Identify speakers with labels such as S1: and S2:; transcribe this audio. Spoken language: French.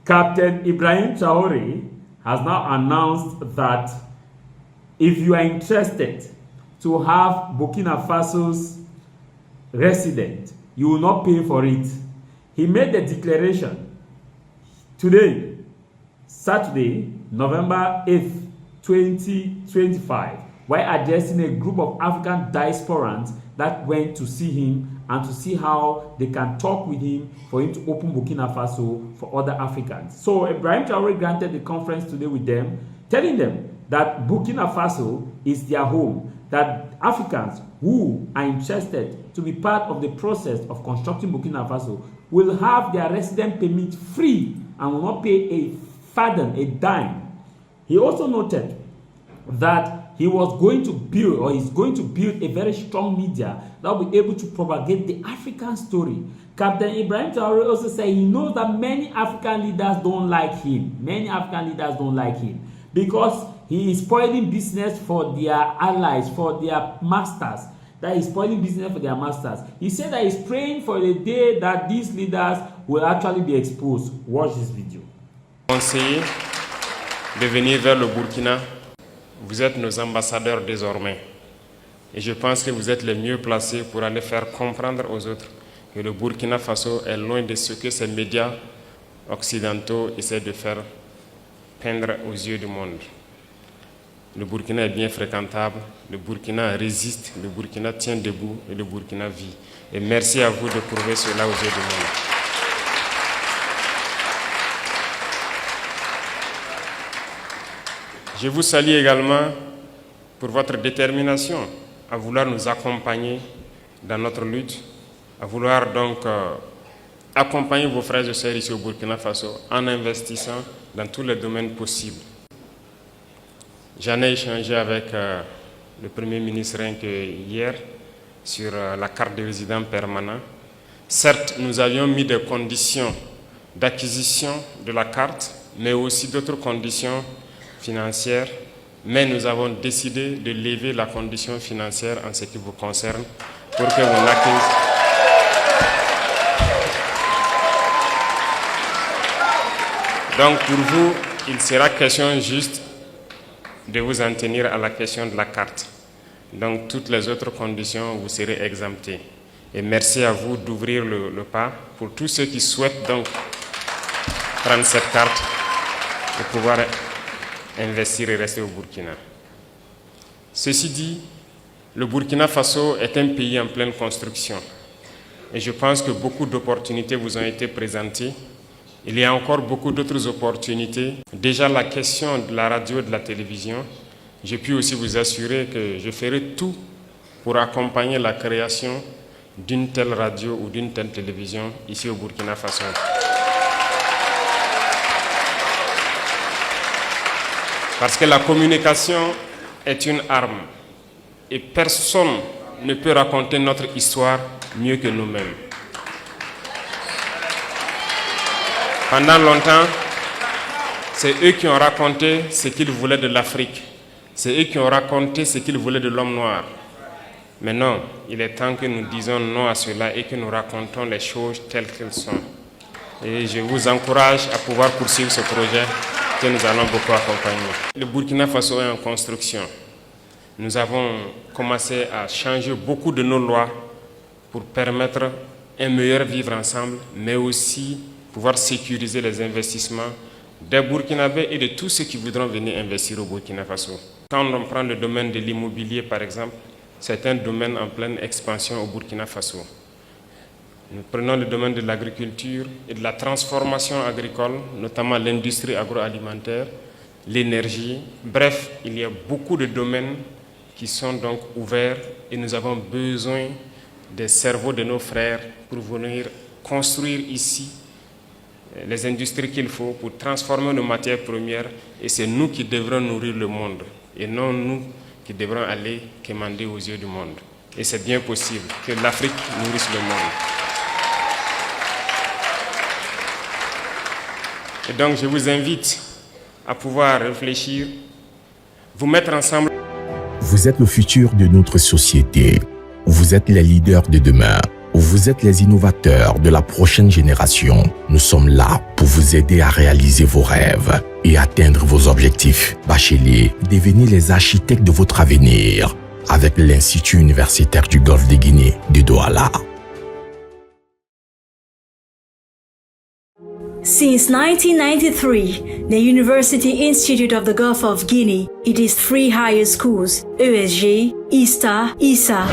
S1: Captain Ibrahim Traore has now announced that if you are interested to have Burkina Faso's resident, you will not pay for it. He made the declaration today, Saturday, November 8th, 2025, while addressing a group of African diasporans that went to see him and to see how they can talk with him for him to open Burkina Faso for other Africans. So Ibrahim Traore granted the conference today with them, telling them that Burkina Faso is their home, that Africans who are interested to be part of the process of constructing Burkina Faso will have their resident permit free and will not pay a fathom, a dime. He also noted that he was going to build, or he's going to build, a very strong media that will be able to propagate the African story. Captain Ibrahim Traore also said he knows that many African leaders don't like him. Many African leaders don't like him because he is spoiling business for their allies, for their masters. That is spoiling business for their masters. He said that he's praying for the day that these leaders will actually be exposed. Watch this video.
S2: Conseiller de venir vers le Burkina. Vous êtes nos ambassadeurs désormais. Et je pense que vous êtes les mieux placés pour aller faire comprendre aux autres que le Burkina Faso est loin de ce que ces médias occidentaux essaient de faire peindre aux yeux du monde. Le Burkina est bien fréquentable, le Burkina résiste, le Burkina tient debout et le Burkina vit. Et merci à vous de prouver cela aux yeux du monde. Je vous salue également pour votre détermination à vouloir nous accompagner dans notre lutte, à vouloir donc accompagner vos frères et sœurs ici au Burkina Faso en investissant dans tous les domaines possibles. J'en ai échangé avec le Premier ministre rien que hier sur la carte de résident permanent. Certes, nous avions mis des conditions d'acquisition de la carte, mais aussi d'autres conditions financière, mais nous avons décidé de lever la condition financière en ce qui vous concerne pour que vous n'acquisiez. Donc pour vous, il sera question juste de vous en tenir à la question de la carte. Donc toutes les autres conditions, vous serez exemptés. Et merci à vous d'ouvrir le pas pour tous ceux qui souhaitent donc prendre cette carte et pouvoir investir et rester au Burkina. Ceci dit, le Burkina Faso est un pays en pleine construction. Et je pense que beaucoup d'opportunités vous ont été présentées. Il y a encore beaucoup d'autres opportunités. Déjà la question de la radio et de la télévision, je puis aussi vous assurer que je ferai tout pour accompagner la création d'une telle radio ou d'une telle télévision ici au Burkina Faso. Parce que la communication est une arme et personne ne peut raconter notre histoire mieux que nous-mêmes. Pendant longtemps, c'est eux qui ont raconté ce qu'ils voulaient de l'Afrique. C'est eux qui ont raconté ce qu'ils voulaient de l'homme noir. Mais non, il est temps que nous disions non à cela et que nous racontons les choses telles qu'elles sont. Et je vous encourage à pouvoir poursuivre ce projet que nous allons beaucoup accompagner. Le Burkina Faso est en construction. Nous avons commencé à changer beaucoup de nos lois pour permettre un meilleur vivre ensemble, mais aussi pouvoir sécuriser les investissements des Burkinabés et de tous ceux qui voudront venir investir au Burkina Faso. Quand on prend le domaine de l'immobilier, par exemple, c'est un domaine en pleine expansion au Burkina Faso. Nous prenons le domaine de l'agriculture et de la transformation agricole, notamment l'industrie agroalimentaire, l'énergie. Bref, il y a beaucoup de domaines qui sont donc ouverts et nous avons besoin des cerveaux de nos frères pour venir construire ici les industries qu'il faut pour transformer nos matières premières. Et c'est nous qui devrons nourrir le monde et non nous qui devrons aller quémander aux yeux du monde. Et c'est bien possible que l'Afrique nourrisse le monde. Et donc, je vous invite à pouvoir réfléchir, vous mettre ensemble.
S3: Vous êtes le futur de notre société. Vous êtes les leaders de demain. Vous êtes les innovateurs de la prochaine génération. Nous sommes là pour vous aider à réaliser vos rêves et atteindre vos objectifs. Bacheliers, devenez les architectes de votre avenir avec l'Institut universitaire du Golfe de Guinée de Douala.
S4: Since 1993, the University Institute of the Gulf of Guinea, it is 3 higher schools, ESG, ISTA, ISA,